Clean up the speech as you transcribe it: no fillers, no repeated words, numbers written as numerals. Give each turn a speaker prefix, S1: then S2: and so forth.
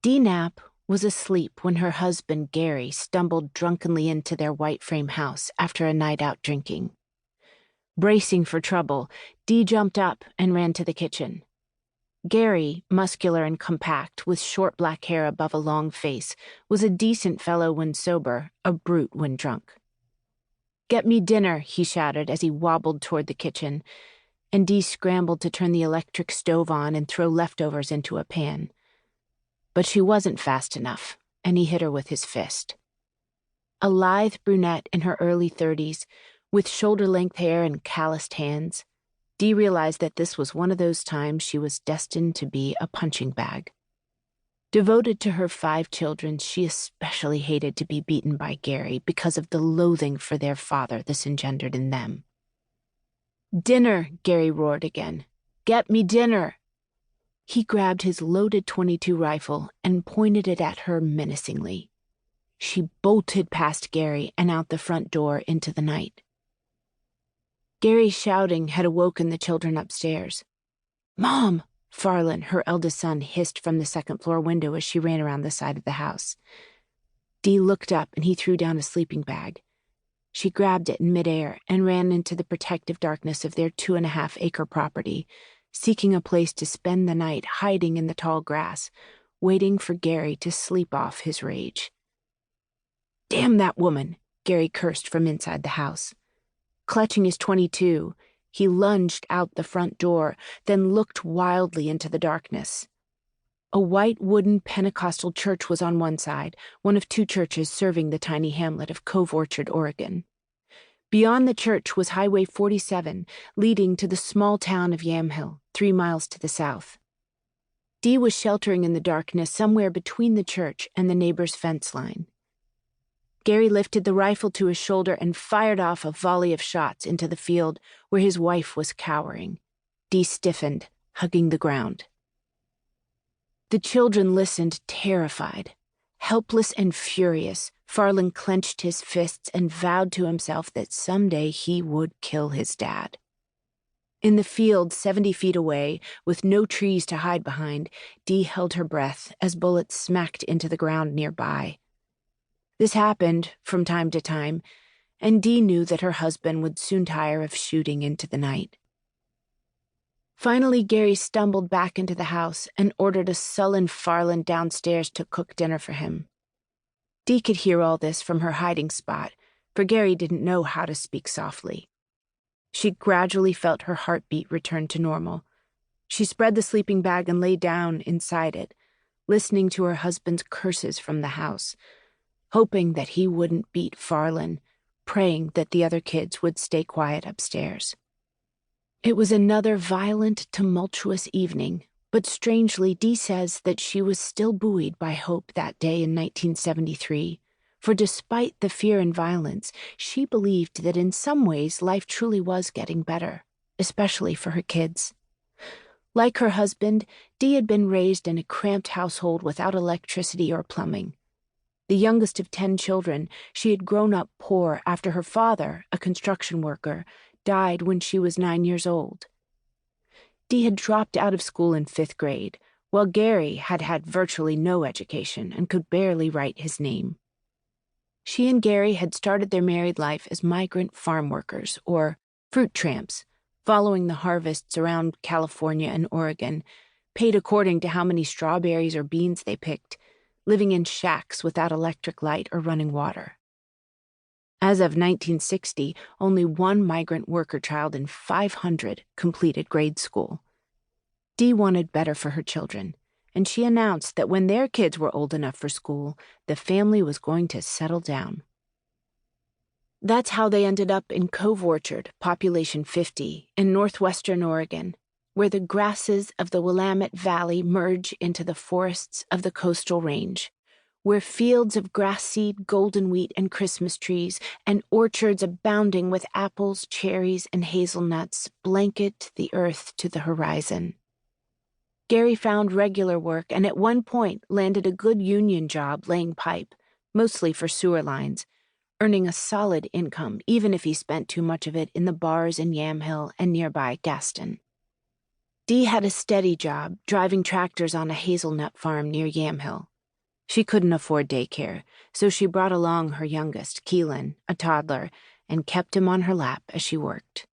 S1: Dee Knapp was asleep when her husband Gary stumbled drunkenly into their white frame house after a night out drinking. Bracing for trouble, Dee jumped up and ran to the kitchen. Gary, muscular and compact, with short black hair above a long face, was a decent fellow when sober, a brute when drunk. "Get me dinner," he shouted as he wobbled toward the kitchen, and Dee scrambled to turn the electric stove on and throw leftovers into a pan. But she wasn't fast enough, and he hit her with his fist. A lithe brunette in her early 30s, with shoulder-length hair and calloused hands, Dee realized that this was one of those times she was destined to be a punching bag. Devoted to her 5 children, she especially hated to be beaten by Gary because of the loathing for their father this engendered in them. "Dinner," Gary roared again. "Get me dinner." He grabbed his loaded .22 rifle and pointed it at her menacingly. She bolted past Gary and out the front door into the night. Gary's shouting had awoken the children upstairs. "Mom!" Farland, her eldest son, hissed from the second-floor window as she ran around the side of the house. Dee looked up and he threw down a sleeping bag. She grabbed it in midair and ran into the protective darkness of their 2.5-acre property, seeking a place to spend the night hiding in the tall grass, waiting for Gary to sleep off his rage. "Damn that woman!" Gary cursed from inside the house. Clutching his .22, he lunged out the front door, then looked wildly into the darkness. A white wooden Pentecostal church was on one side, one of 2 churches serving the tiny hamlet of Cove Orchard, Oregon. Beyond the church was Highway 47, leading to the small town of Yamhill, 3 miles to the south. Dee was sheltering in the darkness somewhere between the church and the neighbor's fence line. Gary lifted the rifle to his shoulder and fired off a volley of shots into the field where his wife was cowering. Dee stiffened, hugging the ground. The children listened, terrified. Helpless and furious, Farland clenched his fists and vowed to himself that someday he would kill his dad. In the field 70 feet away, with no trees to hide behind, Dee held her breath as bullets smacked into the ground nearby. This happened from time to time, and Dee knew that her husband would soon tire of shooting into the night. Finally, Gary stumbled back into the house and ordered a sullen Farland downstairs to cook dinner for him. Dee could hear all this from her hiding spot, for Gary didn't know how to speak softly. She gradually felt her heartbeat return to normal. She spread the sleeping bag and lay down inside it, listening to her husband's curses from the house, hoping that he wouldn't beat Farland, praying that the other kids would stay quiet upstairs. It was another violent, tumultuous evening, but strangely, Dee says that she was still buoyed by hope that day in 1973, for despite the fear and violence, she believed that in some ways life truly was getting better, especially for her kids. Like her husband, Dee had been raised in a cramped household without electricity or plumbing. The youngest of 10 children, she had grown up poor after her father, a construction worker, died when she was 9 years old. Dee had dropped out of school in 5th grade, while Gary had had virtually no education and could barely write his name. She and Gary had started their married life as migrant farm workers, or fruit tramps, following the harvests around California and Oregon, paid according to how many strawberries or beans they picked, living in shacks without electric light or running water. As of 1960, only 1 migrant worker child in 500 completed grade school. Dee wanted better for her children, and she announced that when their kids were old enough for school, the family was going to settle down. That's how they ended up in Cove Orchard, population 50, in northwestern Oregon, where the grasses of the Willamette Valley merge into the forests of the coastal range, where fields of grass seed, golden wheat, and Christmas trees, and orchards abounding with apples, cherries, and hazelnuts blanket the earth to the horizon. Gary found regular work and at one point landed a good union job laying pipe, mostly for sewer lines, earning a solid income even if he spent too much of it in the bars in Yamhill and nearby Gaston. Dee had a steady job, driving tractors on a hazelnut farm near Yamhill. She couldn't afford daycare, so she brought along her youngest, Keelan, a toddler, and kept him on her lap as she worked.